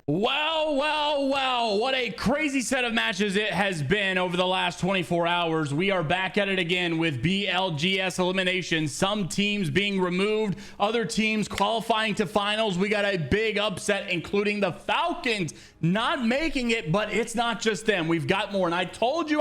Well, what a crazy set of matches it has been over the last 24 hours. We are back at it again with BLGS elimination. Some teams being removed, other teams qualifying to finals. We got a big upset, including the Falcons not making it, but it's not just them. We've got more. And I told you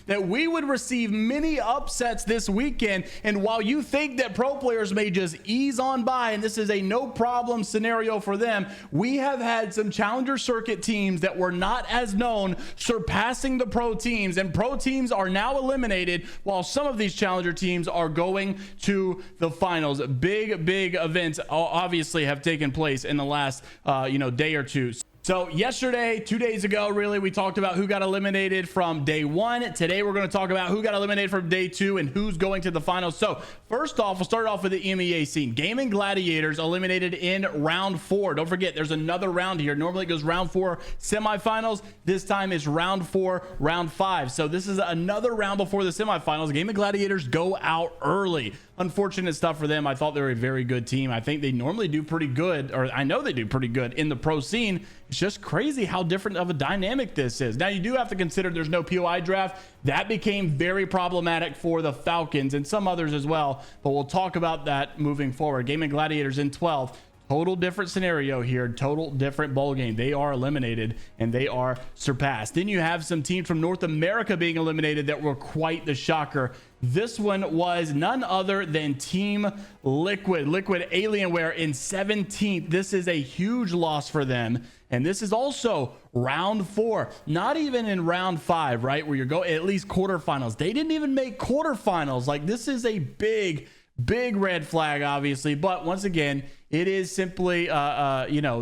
that we would receive many upsets this weekend. And while you think that pro players may just ease on by, and this is a no problem scenario for them, we have had some challenger circuit teams that were not as known surpassing the pro teams, and pro teams are now eliminated while some of these challenger teams are going to the finals. Big events obviously have taken place in the last day or two. So yesterday, 2 days ago, really, we talked about who got eliminated from day one. Today, we're going to talk about who got eliminated from day two and who's going to the finals. So first off, we'll start off with the EMEA scene. Gaming Gladiators eliminated in round 4. Don't forget, there's another round here. Normally it goes round 4 semifinals. This time it's round 4, round 5. So this is another round before the semifinals. Gaming Gladiators go out early. Unfortunate stuff for them. I thought they were a very good team. I think they normally do pretty good, or I know they do pretty good in the pro scene. It's just crazy how different of a dynamic this is. Now, you do have to consider there's no POI draft. That became very problematic for the Falcons and some others as well, but we'll talk about that moving forward. Gaming Gladiators in 12th. Total different scenario here, total different bowl game. They are eliminated and they are surpassed. Then you have some teams from North America being eliminated that were quite the shocker. This one was none other than Team Liquid Alienware in 17th. This is a huge loss for them. And this is also round 4, not even in round 5, right? Where you're going at least quarterfinals. They didn't even make quarterfinals. Like, this is a big red flag, obviously. But once again, it is simply,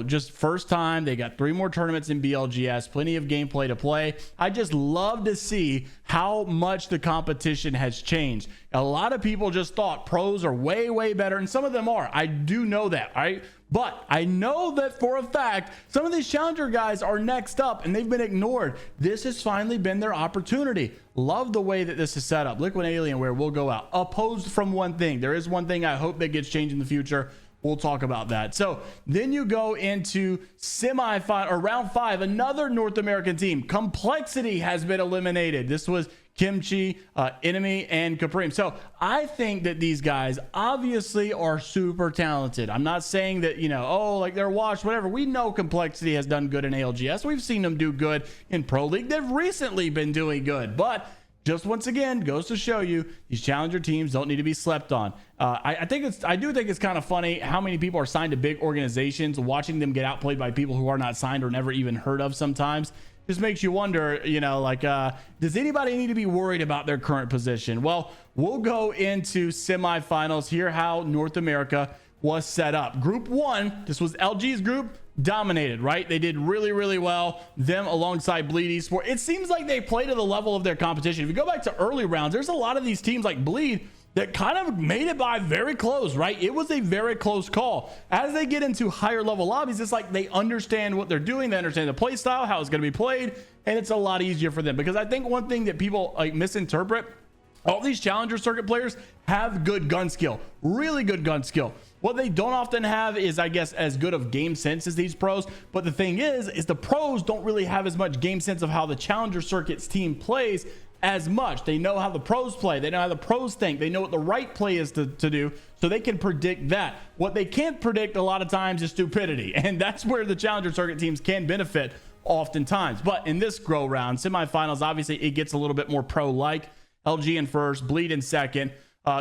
just first time. They got 3 more tournaments in BLGS, plenty of gameplay to play. I just love to see how much the competition has changed. A lot of people just thought pros are way better, and some of them are. I do know that, right? But I know that for a fact, some of these challenger guys are next up and they've been ignored. This has finally been their opportunity. Love the way that this is set up. Liquid Alienware will go out. Opposed from one thing. There is one thing I hope that gets changed in the future. We'll talk about that. So then you go into semifinal or round 5, another North American team. Complexity has been eliminated. This was Kimchi, Enemy, and Capreme. So I think that these guys obviously are super talented. I'm not saying that, like they're washed, whatever. We know Complexity has done good in ALGS. We've seen them do good in Pro League. They've recently been doing good, but just once again goes to show you these challenger teams don't need to be slept on. I do think it's kind of funny how many people are signed to big organizations. Watching them get outplayed by people who are not signed or never even heard of sometimes just makes you wonder, does anybody need to be worried about their current position? Well, we'll go into semifinals here, how North America was set up. Group 1, this was LG's group, dominated, right? They did really well. Them alongside Bleed Esports. It seems like they played to the level of their competition. If you go back to early rounds, there's a lot of these teams like Bleed that kind of made it by very close, right? It was a very close call. As they get into higher level lobbies, it's like they understand what they're doing. They understand the play style, how it's going to be played, and it's a lot easier for them. Because I think one thing that people misinterpret, all these challenger circuit players have good gun skill, really good gun skill. What they don't often have is, I guess, as good of game sense as these pros. But the thing is the pros don't really have as much game sense of how the challenger circuits team plays as much. They know how the pros play. They know how the pros think. They know what the right play is to do, so they can predict that. What they can't predict a lot of times is stupidity, and that's where the challenger circuit teams can benefit oftentimes. But in this grow round, semifinals, obviously it gets a little bit more pro-like. LG in first, Bleed in second.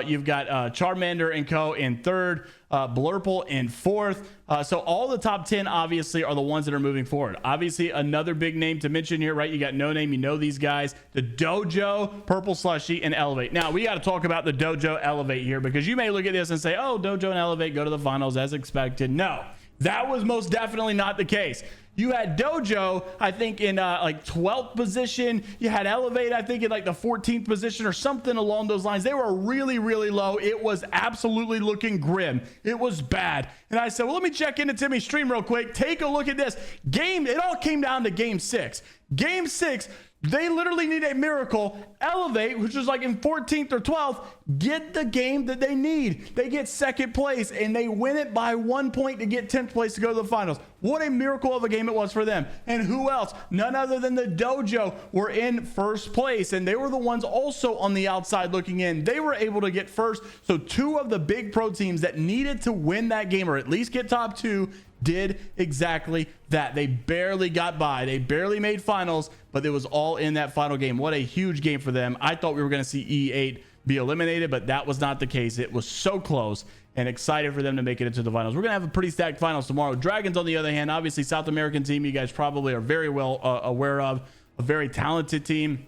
You've got Charmander and Co. in third, Blurple in fourth. So all the top 10 obviously are the ones that are moving forward. Obviously, another big name to mention here, right? You got No Name, you know these guys, the Dojo, Purple Slushy, and Elevate. Now, we got to talk about the Dojo Elevate here, because you may look at this and say, oh, Dojo and Elevate go to the finals as expected. No, that was most definitely not the case. You had Dojo, I think, in like 12th position. You had Elevate, I think, in like the 14th position or something along those lines. They were really low. It was absolutely looking grim. It was bad. And I said, well, let me check into Timmy's stream real quick. Take a look at this. It all came down to game 6. Game 6, They literally need a miracle, elevate, which is like in 14th or 12th, get the game that they need. They get second place and they win it by 1 point to get 10th place to go to the finals. What a miracle of a game it was for them. And who else? None other than the Dojo were in first place, and they were the ones also on the outside looking in. They were able to get first. So two of the big pro teams that needed to win that game or at least get top two did exactly that. They barely got by. They barely made finals, but it was all in that final game. What a huge game for them. I thought we were going to see E8 be eliminated, but that was not the case. It was so close, and excited for them to make it into the finals. We're going to have a pretty stacked finals tomorrow. Dragons, on the other hand, obviously South American team you guys probably are very well aware of, a very talented team.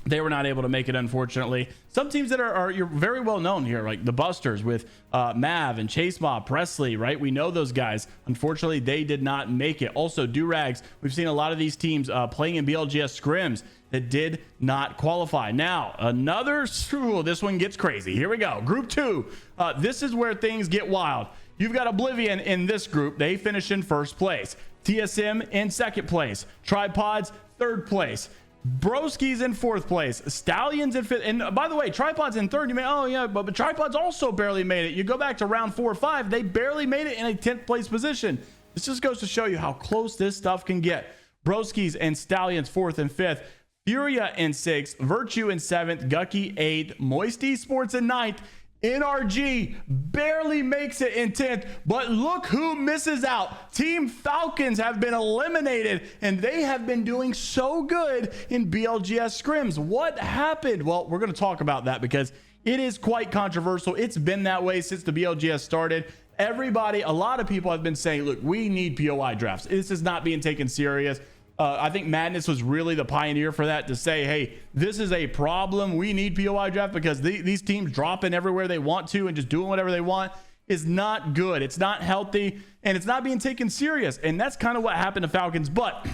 They were not able to make it, unfortunately. Some teams that are you're very well known here, like the Busters with Mav and Chase Mob, Presley, right? We know those guys. Unfortunately, they did not make it. Also, Durags, we've seen a lot of these teams playing in BLGS scrims that did not qualify. Now, another, this one gets crazy. Here we go. Group 2. This is where things get wild. You've got Oblivion in this group. They finish in first place. TSM in second place. Tripods, third place. Broski's in fourth place. Stallions in fifth. And by the way, Tripod's in third. You may, oh yeah, but Tripod's also barely made it. You go back to round 4 or 5, they barely made it in a 10th place position. This just goes to show you how close this stuff can get. Broski's and Stallions 4th and 5th. Furia in 6th. Virtue in 7th. Gucky 8th. Moist Esports in 9th. NRG barely makes it in 10th, but look who misses out. Team Falcons have been eliminated, and they have been doing so good in BLGS scrims. What happened? Well, we're going to talk about that because it is quite controversial. It's been that way since the BLGS started. Everybody, a lot of people have been saying, look, we need POI drafts. This is not being taken serious. I think Madness was really the pioneer for that, to say, hey, this is a problem. We need POI draft because these teams dropping everywhere they want to and just doing whatever they want is not good. It's not healthy, and it's not being taken serious. And that's kind of what happened to Falcons. But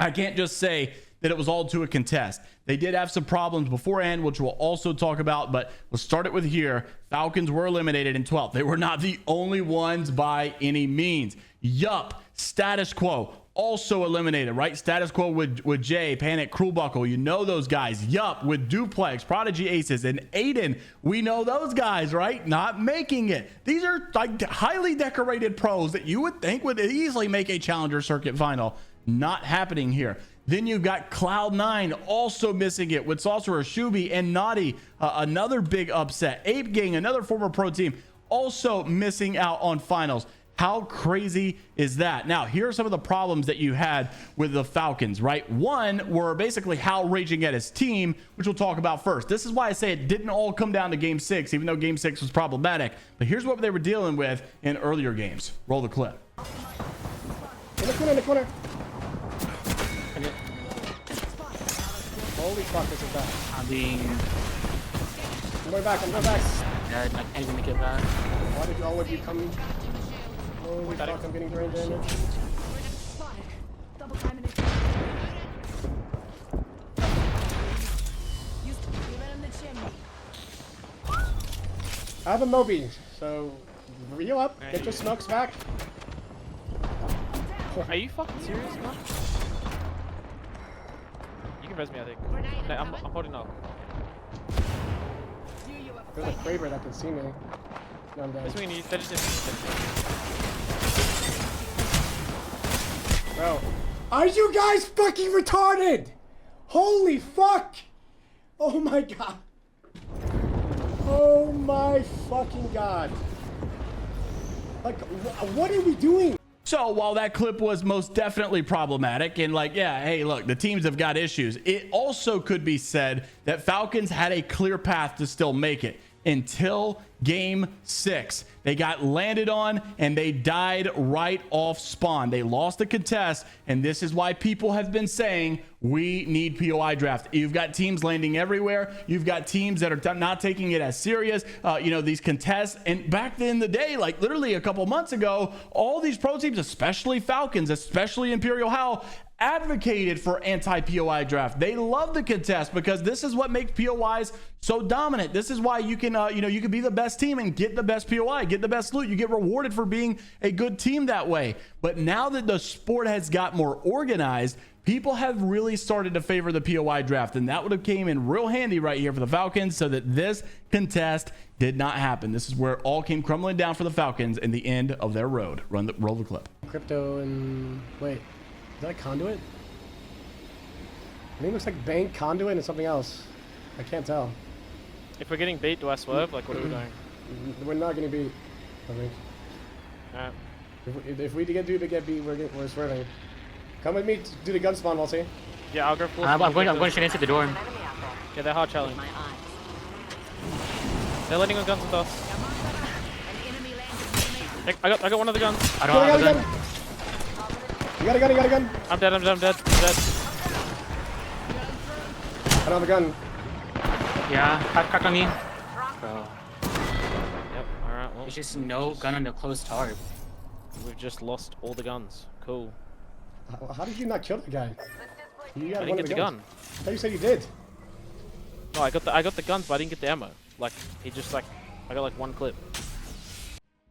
I can't just say that it was all to a contest. They did have some problems beforehand, which we'll also talk about, but we'll start it with here. Falcons were eliminated in 12th. They were not the only ones by any means. Yup, Status Quo also eliminated, right? Status Quo with Jay, Panic, Cruelbuckle, you know those guys. Yup, with Duplex, Prodigy Aces, and Aiden, we know those guys, right? Not making it. These are like highly decorated pros that you would think would easily make a Challenger Circuit final. Not happening here. Then you've got Cloud9 also missing it with Sorcerer, Shubi, and Naughty. Another big upset. Ape Gang, another former pro team, also missing out on finals. How crazy is that? Now, here are some of the problems that you had with the Falcons, right? One were basically Hal raging at his team, which we'll talk about first. This is why I say it didn't all come down to game 6, even though game 6 was problematic. But here's what they were dealing with in earlier games. Roll the clip. In the corner, in the corner. Holy fuck, this is bad. I'm being... I'm going back, I'm going back. dead. I can't even get back. Why did all of you come? Holy fuck, I'm getting brain damage. I have a Moby, so reel up, get your smokes back. Are you fucking serious, man? You can res me, I think. Okay, I'm holding up. There's a Kraber that can see me. No, I'm dead. This way, that is Bro, are you guys fucking retarded? Holy fuck! Oh my god. Oh my fucking god. Like, what are we doing? So while that clip was most definitely problematic and like, yeah, hey, look, the teams have got issues, it also could be said that Falcons had a clear path to still make it until game 6. They got landed on and they died right off spawn. They lost the contest, and this is why people have been saying we need POI draft. You've got teams landing everywhere. You've got teams that are not taking it as serious. You know, these contests, and back in the day, like literally a couple months ago, all these pro teams, especially Falcons, especially ImperialHal, advocated for anti-POI draft. They love the contest because this is what makes POIs so dominant. This is why you can, you know, you can be the best team and get the best POI, get the best loot. You get rewarded for being a good team that way. But now that the sport has got more organized, people have really started to favor the POI draft, and that would have came in real handy right here for the Falcons, so that this contest did not happen. This is where it all came crumbling down for the Falcons in the end of their road. Roll the clip. Crypto and wait, is that conduit? I think it looks like bank, conduit, and something else. I can't tell. If we're getting beat, do I swerve? Like, what are we doing? We're not gonna beat, I think. Alright. If we get beat, we're swerving. Come with me to do the gun spawn, we'll see. Yeah, I'll go full. I'm going straight into the door. Yeah, they're hard challenge. They're letting on guns with us. I got one of the guns. I don't have a gun. You got a gun. I'm dead. I don't have a gun. Yeah, crack on me. Bro, Yep, alright, well, there's just no gun on the close target. we've just lost all the guns. Cool. How did you not kill the guy? You I had didn't one get of the gun. I thought you said you did. No, I got the guns, but I didn't get the ammo. Like, he just like, I got like one clip.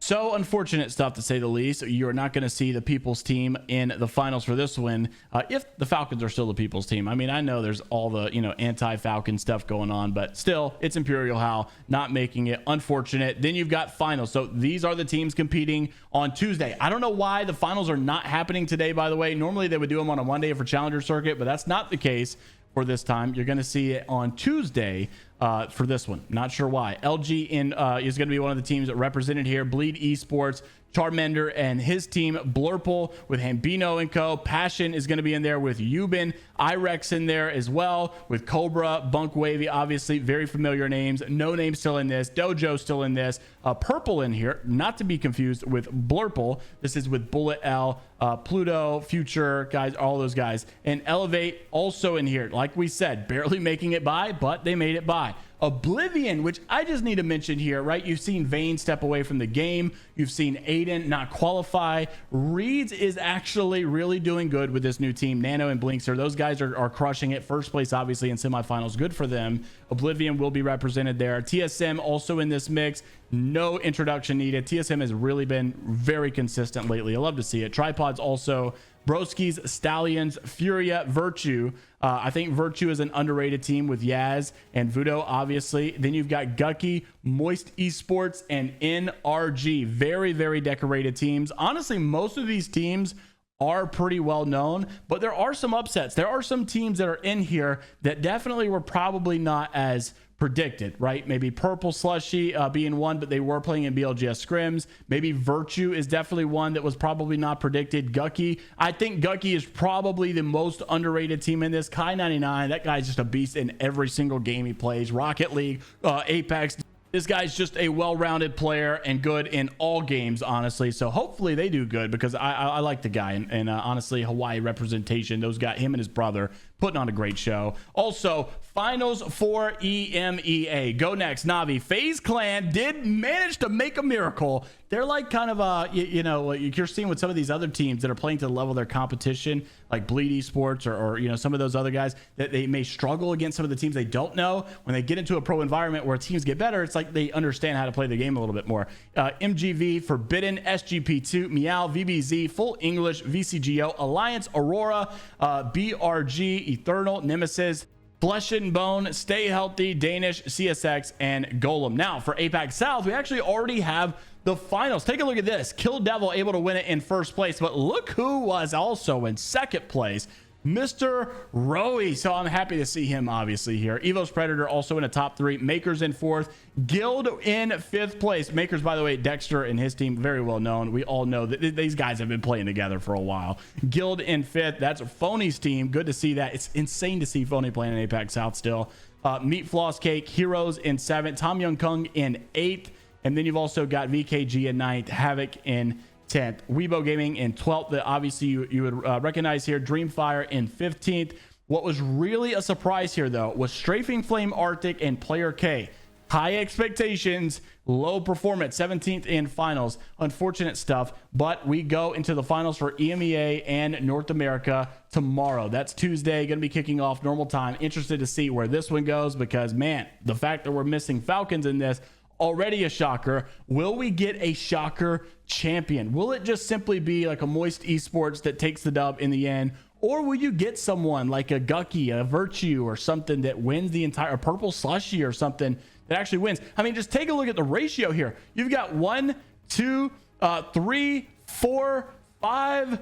So unfortunate stuff, to say the least. You are not going to see the People's team in the finals for this one, if the Falcons are still the People's team. I mean, I know there's all the, anti-Falcon stuff going on, but still, it's ImperialHal not making it. Unfortunate. Then you've got finals. So these are the teams competing on Tuesday. I don't know why the finals are not happening today, by the way. Normally they would do them on a Monday for Challenger Circuit, but that's not the case for this time. You're going to see it on Tuesday for this one. Not sure why. LG is going to be one of the teams represented here. Bleed Esports, Charmander and his team, Blurple with Hambino and Co. Passion is going to be in there with Euban, Irex in there as well with Cobra, Bunk Wavy, obviously very familiar names. No Name still in this. Dojo still in this. Purple in here, not to be confused with Blurple. This is with Bullet L, Pluto, Future guys, all those guys. And Elevate also in here. Like we said, barely making it by, but they made it by. Oblivion, which I just need to mention here, right? You've seen Vayne step away from the game. You've seen Aiden not qualify. Reeds is actually really doing good with this new team. Nano and Blinkster, those guys are crushing it. First place, obviously, in semifinals. Good for them. Oblivion will be represented there. TSM also in this mix. No introduction needed. TSM has really been very consistent lately. I love to see it. Tripods also. Broski's, Stallions, Furia, Virtue. I think Virtue is an underrated team with Yaz and Vudo, obviously. Then you've got Gucky, Moist Esports, and NRG. Very, very decorated teams. Honestly, most of these teams are pretty well known, but there are some upsets. There are some teams that are in here that definitely were probably not as predicted, right? Maybe Purple Slushy being one, but they were playing in BLGS scrims. Maybe Virtue is definitely one that was probably not predicted. Gucky, I think Gucky is probably the most underrated team in this. Kai 99, that guy's just a beast in every single game he plays. Rocket League, Apex. This guy's just a well-rounded player and good in all games, honestly. So hopefully they do good, because I like the guy. And honestly, Hawaii representation, those guys, him and his brother, putting on a great show. Also, finals for EMEA. Go next, Navi. FaZe Clan did manage to make a miracle. They're like kind of you're seeing with some of these other teams that are playing to the level of their competition, like Bleed Esports or some of those other guys, that they may struggle against some of the teams they don't know. When they get into a pro environment where teams get better, it's like they understand how to play the game a little bit more. MGV, Forbidden, SGP2, Meow, VBZ, Full English, VCGO, Alliance, Aurora, BRG, Eternal, Nemesis, Flesh and Bone, Stay Healthy, Danish, CSX, and Golem. Now, for APAC South, we actually already have the finals. Take a look at this. Kill Devil able to win it in first place, but look who was also in second place. Mr. Rowie. So I'm happy to see him obviously here. Evo's Predator also in a top 3. Makers in 4th. Guild in 5th place. Makers, by the way, Dexter and his team, very well known. We all know that these guys have been playing together for a while. Guild in 5th. That's Phony's team. Good to see that. It's insane to see Phony playing in APAC South still. Meat Floss Cake, Heroes in 7th. Tom Young Kung in 8th. And then you've also got VKG in 9th. Havoc in 10th. Weibo Gaming in 12th. That obviously you would recognize here. Dreamfire in 15th. What was really a surprise here, though, was Strafing Flame Arctic and Player K. High expectations, low performance, 17th in finals. Unfortunate stuff, but we go into the finals for EMEA and North America tomorrow. That's Tuesday, going to be kicking off normal time. Interested to see where this one goes, because, man, the fact that we're missing Falcons in this, already a shocker. Will we get a shocker champion? Will it just simply be like a Moist Esports that takes the dub in the end? Or will you get someone like a Gucky, a Virtue, or something that wins the entire, a Purple Slushy or something that actually wins? I mean, just take a look at the ratio here. You've got 1, 2, 3, 4, 5,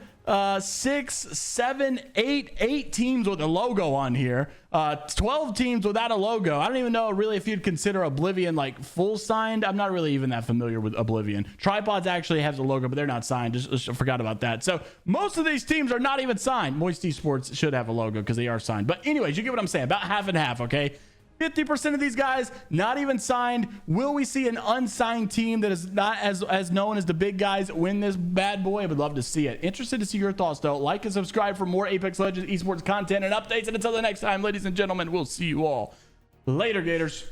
6, 7, 8 teams with a logo on here. 12 teams without a logo. I don't even know really if you'd consider Oblivion like full signed. I'm not really even that familiar with Oblivion. Tripods actually has a logo, but they're not signed. Just forgot about that. So most of these teams are not even signed. Moist Esports should have a logo because they are signed. But anyways, you get what I'm saying. About half and half, okay? 50% of these guys not even signed. Will we see an unsigned team that is not as known as the big guys win this bad boy? I would love to see it. Interested to see your thoughts though. Like and subscribe for more Apex Legends esports content and updates. And until the next time, ladies and gentlemen, we'll see you all later, Gators.